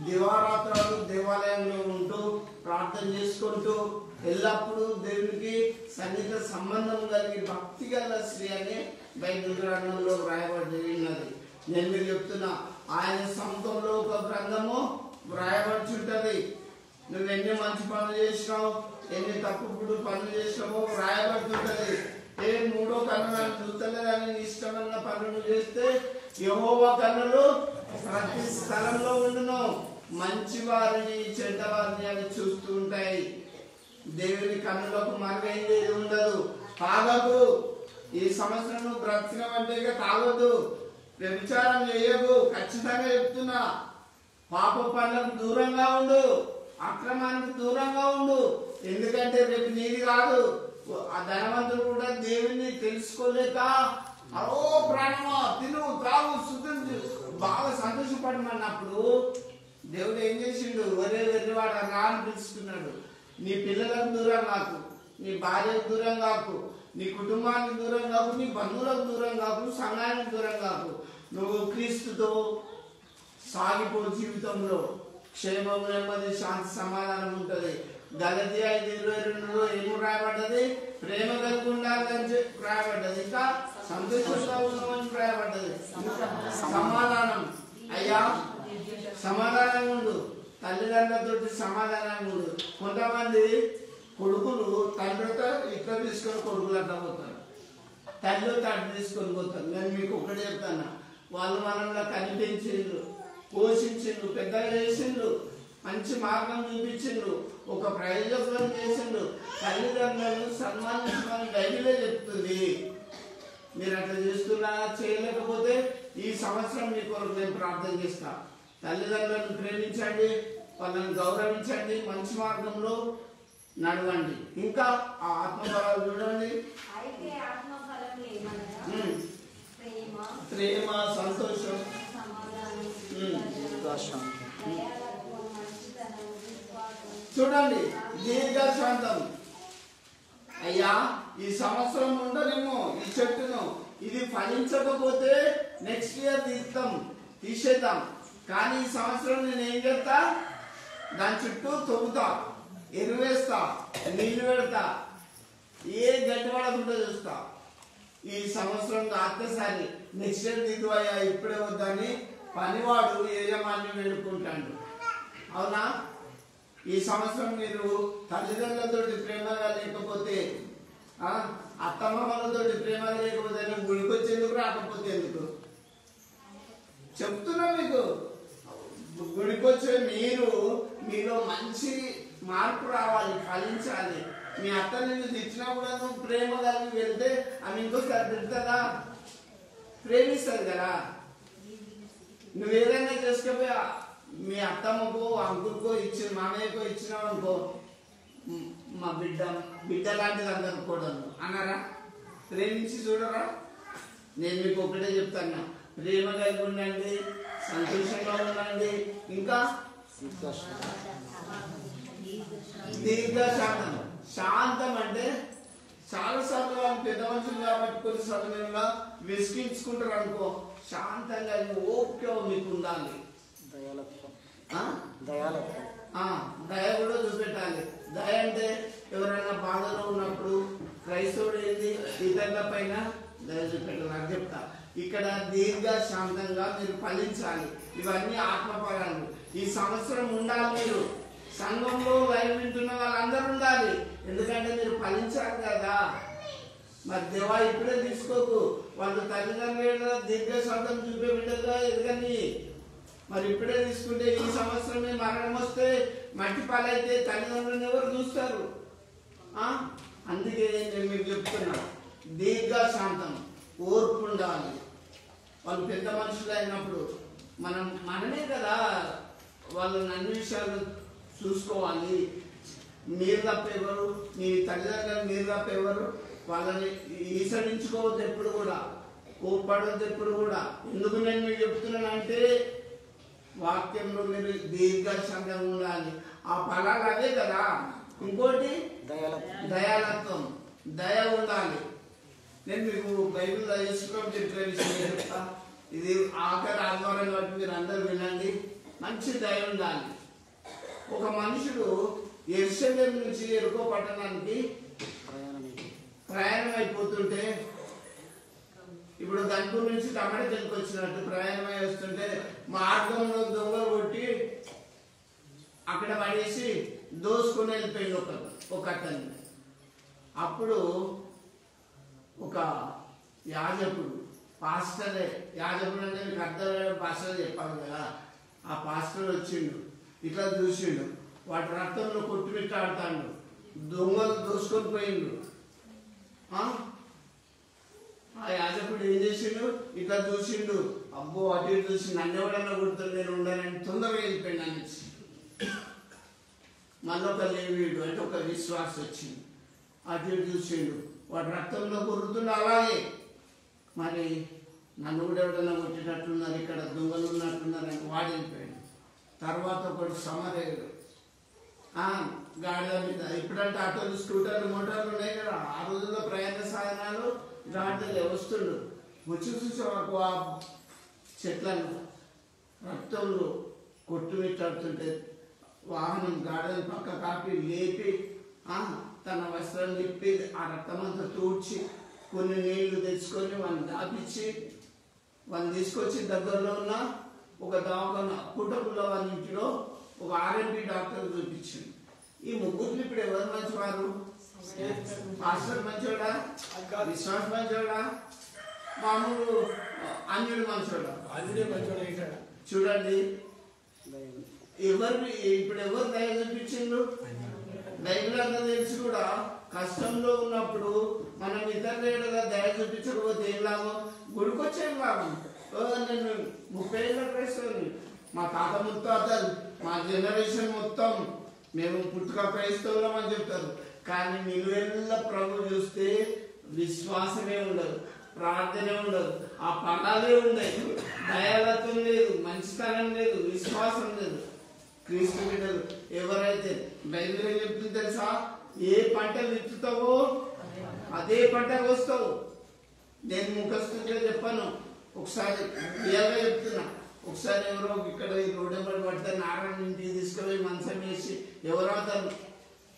దివారాత్రాలు దేవాలయంలో ఉంటూ ప్రార్థన చేసుకుంటూ ఎల్లప్పుడూ దేవునికి సన్నిహిత సంబంధం కలిగి భక్తి గల స్త్రీ అని బైబిల్ గ్రంథంలో వ్రాయబడి ఉన్నది. నేను మీరు చెప్తున్నా, ఆయన సొంతంలో ఒక గ్రంథము వ్రాయబడుచుంటది. నువ్వు ఎన్ని మంచి పనులు చేసినావు, ఎన్ని తప్పుడు పనులు చేసినావో వ్రాయబడుతుంటది. ఏ 3వ కన్ను నన్ను చూస్తలేదని ఇష్టమైన పనులు చేస్తే యెహోవా కన్నులు ప్రతి స్థలంలో ఉండును. మంచి వారిని చెడ్డవారిని అవి చూస్తూ ఉంటాయి. దేవుని కన్నులకు మరుగైంది ఏది ఉండదు. తాగకు. ఈ సంవత్సరం నువ్వు బ్రతికినవంటే తాగొద్దు. వ్యభిచారం చేయకు. ఖచ్చితంగా చెప్తున్నా. పాప పనులకు దూరంగా ఉండు. అక్రమానికి దూరంగా ఉండు. ఎందుకంటే రేపు నీది కాదు. ఆ ధనవంతుడు కూడా దేవుని తెలుసుకోలేక అరో ప్రాణమా తిను తాగు శుద్ధం బాగా సంతోషపడమన్నప్పుడు దేవుడు ఏం చేసిండు? ఒరే వెర్రివాడ రా అని పిలుచుకున్నాడు. నీ పిల్లలకు దూరం కాకు, నీ భార్యకు దూరం కాకు, నీ కుటుంబానికి దూరం కాకు, నీ బంధువులకు దూరం కాకు, సంఘానికి దూరం కాకు. నువ్వు క్రీస్తుతో సాగిపో. జీవితంలో క్షేమం, నెమ్మది, శాంతి, సమాధానం ఉంటుంది. గలతీయ 5:22 ఏమి రాయబడ్డది? ప్రేమ కలిగి ఉండాలని రాయబడ్డది. ఇంకా సంతోషంగా ఉన్నామని రాయబడ్డది. సమాధానం. అయ్యా సమాధానంగా ఉండు. తల్లిదండ్రులతో సమాధానంగా ఉండు. కొంతమంది కొడుకులు తండ్రితో ఇట్లా తీసుకొని కొడుకులు అట్లా పోతారు, తల్లితో అట్లా తీసుకొని పోతారు. నేను మీకు ఒకటి చెప్తాను, వాళ్ళు మనలో కనిపించిండ్రు, పోషించిండ్రు, పెద్దగా చేసిండ్రు, మంచి మార్గం చూపించిండ్రు, ఒక ప్రయోజకులను చేసిండ్రు. తల్లిదండ్రులను సన్మానించమని బైబిలే చెప్తుంది. మీరు అట్లా చేస్తున్నారా? చేయలేకపోతే ఈ సంవత్సరం మీ కొరకు నేను ప్రార్థన చేస్తా. తల్లిదండ్రులను ప్రేమించండి, వాళ్ళని గౌరవించండి, మంచి మార్గంలో నడవండి. ఇంకా ఆ ఆత్మఫలాలు చూడండి. అయితే ఆత్మఫలం ఏమనగా ప్రేమ, సంతోషం, సమాధానం, చూడండి దీర్ఘశాంతం. అయ్యా ఈ సంవత్సరం ఉండనేమో ఈ చెట్టును, ఇది ఫలించకపోతే నెక్స్ట్ ఇయర్ తీసేద్దాం. కానీ ఈ సంవత్సరం నేను ఏం చేస్తా? దాని చుట్టూ తొక్కుతా, ఎరువేస్తా, నీళ్లు పెడతా, ఏ గడ్డి పడకుండా చూస్తా. ఈ సంవత్సరం కాకసారి నెక్స్ట్ ఇయర్ దిగువయ్యా ఇప్పుడే వద్దని పనివాడు యజమాని వేడుకుంటాడు. అవునా? ఈ సంవత్సరం మీరు తల్లిదండ్రులతో ప్రేమగా లేకపోతే, అత్తమ్మలతో ప్రేమగా లేకపోతే గుడికి వచ్చేందుకు రాకపోతే ఎందుకు చెప్తున్నా మీకు. గుడికి వచ్చే మీరు మీలో మంచి మార్పు రావాలి, ఫలించాలి. మీ అత్త నిన్ను తెచ్చినా కూడా నువ్వు ప్రేమ కలిగి వెళ్తే ఆమె ఇంకోసారి పెడతారా? ప్రేమిస్తుంది కదా. నువ్వు ఏదైనా చేసుకపోయి మీ అత్తమ్మకో అంకుల్కో ఇచ్చిన మామయ్యకో ఇచ్చినావు అనుకో, మా బిడ్డ లాంటిది అందరు కూడా అన్నారా? ప్రేమించి చూడరా? నేను మీకు ఒకటే చెప్తాను, ప్రేమ కలిగి ఉండండి, సంతోషంగా ఉండండి, ఇంకా దీర్ఘశాంతం. శాంతం అంటే చాలా సార్లు వాళ్ళు పెద్ద మనుషులు కాబట్టి కొన్ని సమయంలో విసిగించుకుంటారు అనుకో. శాంతంగా ఓపిక మీకు ఉండాలి. దయ కూడా చూపెట్టాలి. దయ అంటే ఎవరైనా బాధలో ఉన్నప్పుడు క్రైస్తవుడు ఏంది, ఇతరుల పైన దయ చూపెట్టాలి. నాకు చెప్తా, ఇక్కడ దీర్ఘశాంతంగా మీరు ఫలించాలి. ఇవన్నీ ఆత్మపరాలు. ఈ సంవత్సరం ఉండాలి. మీరు సంఘంలో లైవ్ వింటున్న వాళ్ళందరూ ఉండాలి. ఎందుకంటే మీరు ఫలించాలి కదా. మరి దేవా ఇప్పుడే తీసుకోకు, వాళ్ళు తల్లిదండ్రులు దీర్ఘశాంతం చూపే బిడ్డగా ఎదగని. మరి ఇప్పుడే తీసుకుంటే ఈ సంవత్సరమే మరణం వస్తే మట్టి పాలైతే తల్లిదండ్రులను ఎవరు చూస్తారు? అందుకే నేను మీకు చెప్తున్నా, దీర్ఘశాంతం, ఓర్పు ఉండాలి. వాళ్ళు పెద్ద మనుషులు అయినప్పుడు మనమే కదా వాళ్ళని అన్ని విషయాలు చూసుకోవాలి. మీరు తప్పేవారు, మీ తల్లిదండ్రులు మీరు తప్పేవారు. వాళ్ళని ఈసడించుకోవద్దు ఎప్పుడు కూడా, కోప్పడవద్దు ఎప్పుడు కూడా. ఎందుకు నేను మీకు చెప్తున్నానంటే వాక్యంలో మీరు దీర్ఘశాంతంగా ఉండాలి. ఆ ఫలాలు అదే కదా. ఇంకోటి దయాలత్వం, దయ ఉండాలి. నేను మీకు బైబిల్ యేసుప్రభు చెప్పే విషయం చెప్తా. ఇది ఆఖరి ఆదివారం కాబట్టి మీరు అందరూ వినండి. మంచి దయ ఉండాలి. ఒక మనుషుడు యెరూషలేము నుంచి యెరికో పట్టణానికి ప్రయాణం అయిపోతుంటే, ఇప్పుడు గన్పూర్ నుంచి టమాటకి వచ్చినట్టు ప్రయాణమై వస్తుంటే మార్గంలో దొంగలు కొట్టి అక్కడ పడేసి దోసుకొని వెళ్ళిపోయింది ఒక అతన్ని. అప్పుడు ఒక యాజకుడు, పాస్టరే, యాజకుడు అంటే మీకు అర్థమైన పాస్టర్ చెప్పాలి కదా. ఆ పాస్టర్ వచ్చిండు, ఇట్లా చూసిండు, వాటి రక్తంలో కొట్టుమిట్టాడుతాడు, దొంగలు దోసుకొని పోయిండు. ఆ యాజకుడు ఏం చేసిండు, ఇట్లా చూసిండు, అబ్బో అటు ఇటు చూసి నన్ను ఎవడన్నా కొడుతుంది, నేను ఉండాలని తొందరగా వెళ్ళిపోయింది అనేసి. మళ్ళీ ఒక లేవీడు అంటే ఒక విశ్వాసం వచ్చింది, అటు ఇటు చూసిండు, వాటి రక్తంలో కొరుకుతుండే. అలాగే మరి నన్ను కూడా ఎవడన్నా కొట్టినట్టున్నారు, ఇక్కడ దొంగలు ఉన్నట్టున్నారు అని వాడు వెళ్ళిపోయాడు. తర్వాత ఒకటి సమరేయుడు గాడిద మీద, ఇప్పుడంటే ఆటోలు స్కూటర్లు మోటార్లు ఉన్నాయి కదా, ఆ రోజుల్లో ప్రయాణ సాధనాలు గాడిదలే. వస్తుండు, వచ్చి చూసి ఆ చెట్లను రక్తంలో కొట్టుమిట్టాడుతుంటే వాహనం గాడిదని పక్క కాపి లేపి తన వస్త్రం తిప్పి ఆ రక్తమంతా తూడ్చి కొన్ని నీళ్లు తెచ్చుకొని వాళ్ళని దాపించి వాళ్ళని తీసుకొచ్చి దగ్గరలో ఉన్న ఒక దవాఖాన పుట్టపుల్ల వాళ్ళ ఇంటిలో ఒక ఆర్ఎంపీ డాక్టర్ చూపించింది. ఈ ముగ్గురిని ఇప్పుడు ఎవరు మంచివారు? పాస్టర్ మంచోడా, విశ్వాస మంచోడా, మామూలు అన్యుడు మంచోడా? చూడండి, ఇప్పుడు ఎవరు దయ చూపించిండ్రు? బైబిల్ అంతా తెలిసి కూడా కష్టంలో ఉన్నప్పుడు మనం ఇతరులుగా దయ చూపించకపోతే ఏం లాభం? గుడికొచ్చేం లాభం? నేను 30 ఏళ్ళ క్రైస్తవుని, మా తాత ముత్తాతలు, మా జనరేషన్ మొత్తం మేము పుట్టుక క్రైస్తవులం అని చెప్తారు. కానీ నిలువెల్ల ప్రభు చూస్తే విశ్వాసమే ఉండదు, ప్రార్థనే ఉండదు, ఆ ఫలాలే ఉండవు. దయాలత్వం లేదు, మంచితనం లేదు, విశ్వాసం లేదు. క్రీస్తు బిడ్డలు ఎవరైతే బైబిల్ ఏం చెప్తుంది తెలుసా? ఏ పంట విత్తుతావో అదే పంట వస్తావు. నేను ముఖస్థుతిగా చెప్పాను, ఒకసారి రియల్గా చెప్తున్నా. ఒకసారి ఎవరో ఇక్కడ ఈ రోడ్డు ఎంబడి పడితే నారాయణ ఇంటికి తీసుకుపోయి మంచం వేసి ఎవరో అతను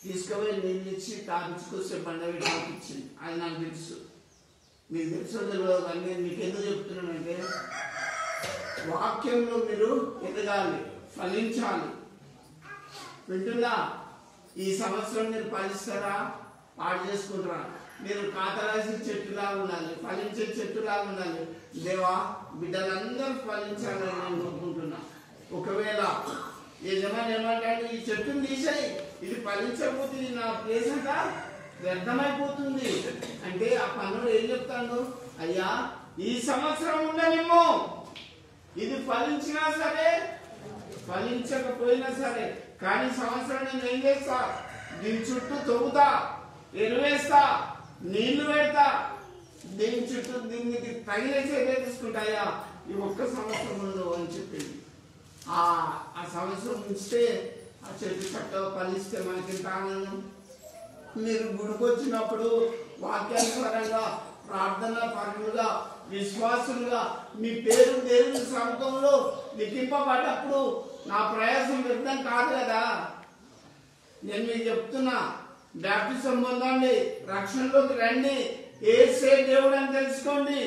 తీసుకుపోయి నీళ్ళు ఇచ్చి తాపించుకొస్తే బండ పెట్టి ఇచ్చింది. అది నాకు తెలుసు, మీకు తెలుసు తెలియదు. కానీ మీకు ఎందుకు చెప్తున్నానంటే వాక్యంలో మీరు ఎదగాలి, ఫలించాలి. వింటుందా? ఈ సంవత్సరం మీరు ఫలిస్తారా, పాడు చేసుకుంటారా? మీరు కాతరాసి చెట్టులాగా ఉండాలి, ఫలించే చెట్టులాగా ఉండాలి. దేవా బిడ్డలందరూ ఫలించాలని నేను కోరుకుంటున్నా. ఒకవేళ యజమాని ఏమంటాడు, ఈ చెట్టును తీసేయి, ఇది ఫలించకపోతే నా ప్లేస్ అంతా వ్యర్థమైపోతుంది అంటే ఆ పనులు ఏం చెప్తాడు? అయ్యా ఈ సంవత్సరం ఉండనేమో, ఇది ఫలించినా సరే ఫలించకపోయినా సరే, కానీ సంవత్సరం నేను ఏం చేస్తా? దీని చుట్టూ తవ్వుతా, ఎరువేస్తా, నీళ్లు పెడతా, దీని చుట్టూ దీనికి తగిన చర్య తీసుకుంటాయా ఈ ఒక్క సంవత్సరం ముందు అని చెప్పింది. ఆ సంవత్సరం ఉంచితే ఆ చెట్టు చక్కగా ఫలిస్తే మనకి ఆనందం. మీరు గుడికి వచ్చినప్పుడు వాక్యానుసారంగా ప్రార్థన పరులుగా విశ్వాసులుగా మీ పేరు దేవుని సముఖంలో లిఖింపబడ్డప్పుడు నా ప్రయాసం వ్యర్థం కాదు కదా. నేను మీకు చెప్తున్నా, బాప్టిజం పొందండి, రక్షణలోకి రండి, యేసే దేవుడు అని తెలుసుకోండి.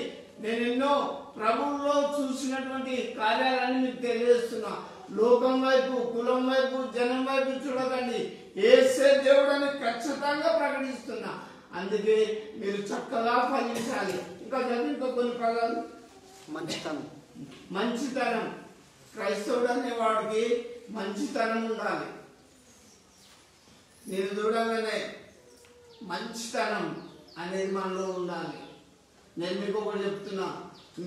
నేను ఎన్నో ప్రభువులో చూసినటువంటి కార్యాలన్నీ మీకు తెలియజేస్తున్నా. లోకం వైపు, కులం వైపు, జనం వైపు చూడకండి, యేసే దేవుడు అని ఖచ్చితంగా ప్రకటిస్తున్నా. అందుకే మీరు చక్కగా ఫలించాలి. ఇంకా చదివితో కొన్ని పదాలు. మంచితనం. మంచితనం. క్రైస్తవుడు అనే వాడికి మంచితనం ఉండాలి. నేను చూడగానే మంచితనం అనేది మనలో ఉండాలి. నేను మీకు ఒకటి చెప్తున్నా,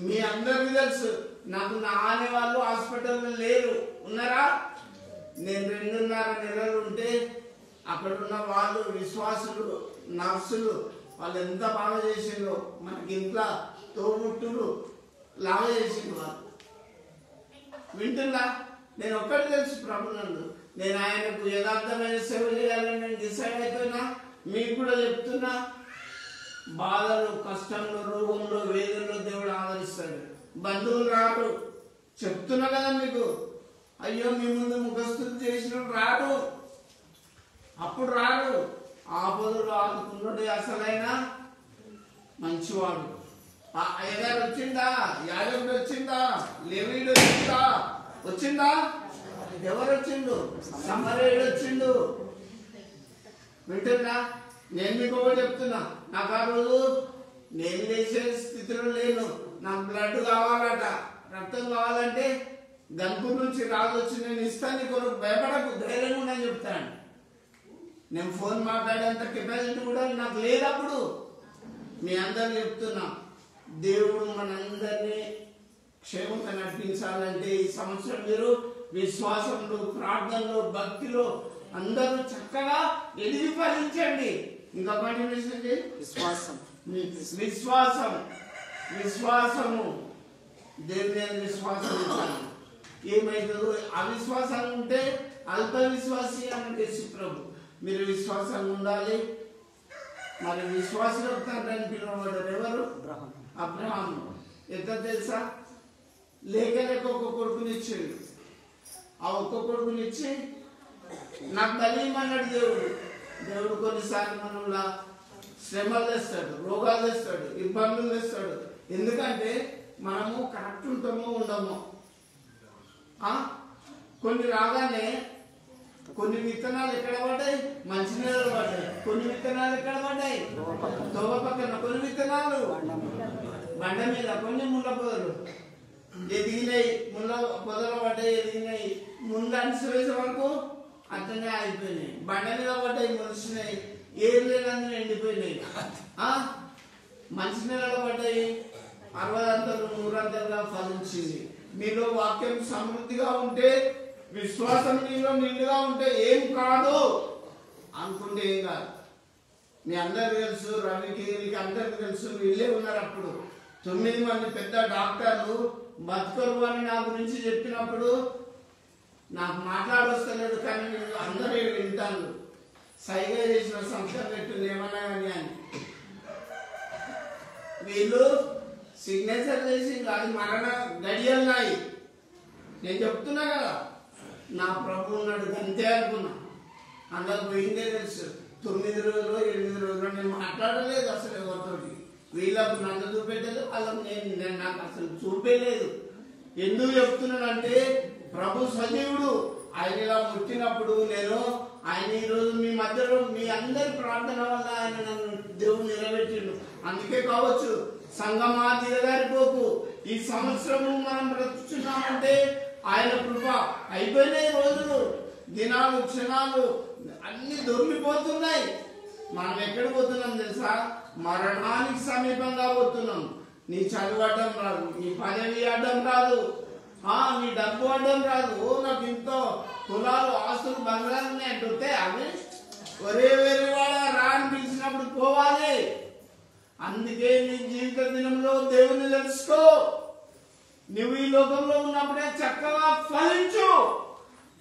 మీ అందరికీ తెలుసు, నాకు నా అనే వాళ్ళు హాస్పిటల్లో లేరు, ఉన్నారా? నేను 2.5 నెలలు ఉంటే అక్కడ ఉన్న వాళ్ళు విశ్వాసులు, నర్సులు, వాళ్ళు ఎంత బాగా చేసిండ్రో, మనకి ఇంట్లో తోబుట్టులు లాగా చేసిండ్రు వాళ్ళు. వింటున్నా? నేను ఒక్కటి తెలుసు, ప్రభునందు నేను ఆయనకు యథార్థమైన సేవ చేయాలని నేను డిసైడ్ అయిపోయినా. మీకు కూడా చెప్తున్నా, బాధలు, కష్టంలో, రోగంలో, వేదనలో దేవుడు ఆదరిస్తాడు. బంధువులు రాడు, చెప్తున్నా కదా మీకు. అయ్యో మీ ముందు ముఖస్థుతి చేసిన రాడు, అప్పుడు రాడు. ఆపదలు ఆదుకున్నాడు అసలైన మంచివాడు. అయ్యగారు వచ్చిందా, యాజకుడు వచ్చిందా, లేవీడు వచ్చిందా, వచ్చిందా? ఎవరు వచ్చిండు? సమరయుడు వచ్చిండు. వింటున్నా? నేను మీకు ఒకటి చెప్తున్నా, నాకు ఆ రోజు నేను చేసే స్థితిలో లేను. నాకు బ్లడ్ కావాలట, రక్తం కావాలంటే గన్పూర్ నుంచి రాజు వచ్చి నేను ఇస్తాను, నీ కొరకు భయపడకు, ధైర్యంగా ఉండని చెప్తాను. నేను ఫోన్ మాట్లాడేంత కెపాసిటీ కూడా నాకు లేదప్పుడు. మీ అందరూ చెప్తున్నా, దేవుడు మనందరినీ క్షేమంగా నడిపించాలంటే ఈ సంవత్సరం మీరు విశ్వాసంలో, ప్రార్థనలో, భక్తిలో అందరూ చక్కగా ఎదిగి ఫలించండి. ఇంకా కంటిన్యూషన్ విశ్వాసం. విశ్వాసం, విశ్వాసము, దేవుని మీద విశ్వాసం ఉంచాలి. ఏమైతుందో అవిశ్వాసం ఉంటే అల్ప విశ్వాసి అంటే ప్రభు. మీరు విశ్వాసంగా ఉండాలి. మరి విశ్వాసులకు తండ్రి అని పిలువబడ్డారు ఎవరు? అబ్రహాము. ఎంత తెలుసా? లేక ఒక కొడుకునిచ్చాడు. ఆ ఒక్క కొడుకునిచ్చి నాకు బలీమన్నాడు దేవుడు. దేవుడు కొన్నిసార్లు మనల్ని శ్రమలు తెస్తాడు, రోగాలు తెస్తాడు, ఇబ్బందులు తెస్తాడు. ఎందుకంటే మనము కరెక్ట్ ఉంటామో ఉండమో. కొన్ని రాగానే కొన్ని విత్తనాలు ఎక్కడ పడ్డాయి? మంచి నీళ్ళు పడ్డాయి. కొన్ని విత్తనాలు ఎక్కడ పడ్డాయి? తోవ పక్కన. కొన్ని విత్తనాలు బండ మీద, కొన్ని ముళ్ళ పొదలు ఎదిగినాయి, ముళ్ళ పొదలు పడ్డాయి, ఎదిగినాయి. ముందు అనిసి వేసే వరకు అట్లనే అయిపోయినాయి. బండ మీద పడ్డాయి, మొలిసినాయి, ఏం లేదని ఎండిపోయినాయి. మంచి నీళ్ళలో పడ్డాయి, 60 అంతలు 100 అంతలుగా ఫలించింది. మీలో వాక్యం సమృద్ధిగా ఉంటే, విశ్వాసం మీలో నిండుగా ఉంటే ఏం కాదు అనుకుంటే ఏం కాదు. మీ అందరికి తెలుసు, రవికి అందరికి తెలుసు, వీళ్ళే ఉన్నారు. అప్పుడు 9 మంది పెద్ద డాక్టర్లు బతుకరు అని నా గురించి చెప్పినప్పుడు నాకు మాట్లాడొస్తలేడు, కానీ వీళ్ళు అందరూ వింటాను. సైగా చేసిన సంస్థ పెట్టింది ఏమన్నా కానీ అని. వీళ్ళు సిగ్నేచర్ చేసి అది మరణ గడియలున్నాయి. నేను చెప్తున్నా కదా, నా ప్రభు ఉన్నాడు అంతే అనుకున్నా. అందులో పోయిందే తెలుసు. 9 రోజులు 8 రోజులు నేను మాట్లాడలేదు అసలు ఎవరితోటి. వీళ్ళకు నన్ను చూపెట్టలేదు, వాళ్ళకు నేను నాకు అసలు చూపేలేదు. ఎందుకు చెప్తున్నానంటే ప్రభు సజీవుడు. ఆయన ఇలా ముట్టినప్పుడు నేను ఆయన ఈరోజు మీ మధ్యలో మీ అందరి ప్రార్థన వల్ల ఆయన నన్ను దేవుడు నిలబెట్టిండు. అందుకే కావచ్చు సంగమా దిగజారిపోకు. ఈ సంవత్సరము మనం బ్రతుకుతున్నామంటే ఆయన కృప. అయిపోయినాయి రోజులు, దినాలు, క్షణాలు అన్ని దొరికిపోతున్నాయి. మనం ఎక్కడ పోతున్నాం తెలుసా? మరణానికి సమీపంగా పోతున్నాం. నీ చదువు అడ్డం రాదు, నీ పదవి అడ్డం రాదు, నీ డబ్బు అడ్డం రాదు. నాకు ఇంతో కులాలు, ఆస్తులు, బంగారు అంటుంటే అవి ఒరే వేరే వాళ్ళ రా అని పిలిచినప్పుడు పోవాలి. అందుకే నీ జీవిత దినంలో దేవుని తెలుసుకో. నువ్వు ఈ లోకంలో ఉన్నప్పుడే చక్కగా ఫలించు.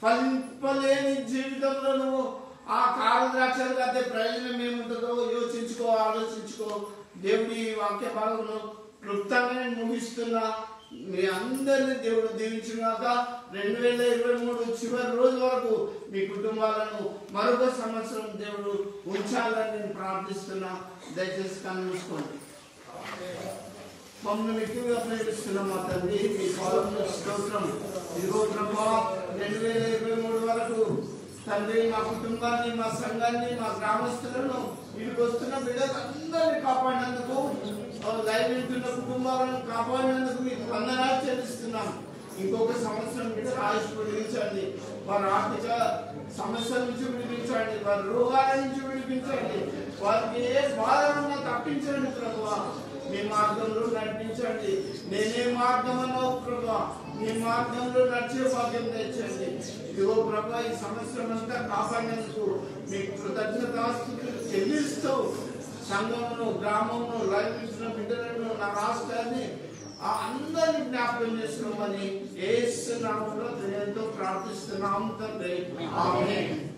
ఫలింపలేని జీవితంలో నువ్వు ఆ కారు ద్రాక్షలు కట్టే ప్రయోజనం ఏముంటుందో యోచించుకో, ఆలోచించుకో. దేవుడి వాక్య భాగంలో క్లుప్తంగానే ముగిస్తున్నా. మీ అందరినీ దేవుడు దీవించుగాక. 2023 చివరి రోజు వరకు మీ కుటుంబాలను మరొక సంవత్సరం దేవుడు ఉంచాలని నేను ప్రార్థిస్తున్నా. దయచేసి కన్ను మూసుకోండి. మమ్మల్ని ఎక్కువగా ప్రేమిస్తున్నాం మా తండ్రి. మీ పాలన స్తోత్రం. ఇదిగో ప్రభా 2023 వరకు తండ్రి మా కుటుంబాన్ని, మా సంఘాన్ని, మా గ్రామస్తులను, వీరికి వస్తున్న బిడ్డలందరినీ కాపాడినందుకు, లైవ్ వింటున్న కుటుంబాలను కాపాడినందుకు మీకు వందనాలు చెల్లిస్తున్నాం. ఇంకొక సంవత్సరం బిడ్డ ఆయుష్ విడిపించండి. వారి ఆర్థిక సమస్యల నుంచి విడిపించండి. వారి రోగాల నుంచి విడిపించండి. వారికి ఏ బాధ ఉన్నా తప్పించండి ప్రభువా. మీ మార్గంలో నడిపించండి. నేనే మార్గం అన్నావు ప్రభా. మీ మార్గంలో నడిచే భాగ్యం తెచ్చండి. ఇదిగో ప్రభా ఈ సంవత్సరం అంతా కాపాడినందుకు మీకు కృతజ్ఞతాస్తుతులు చెల్లిస్తూ సంఘంలో, గ్రామంలో, లైవ్ ఇచ్చిన బిడ్డలను, నా రాష్ట్రాన్ని అందరినీ జ్ఞాపకం చేసుకోమని యేసు నామములో ప్రార్థిస్తున్నాము తండ్రి. ఆమేన్.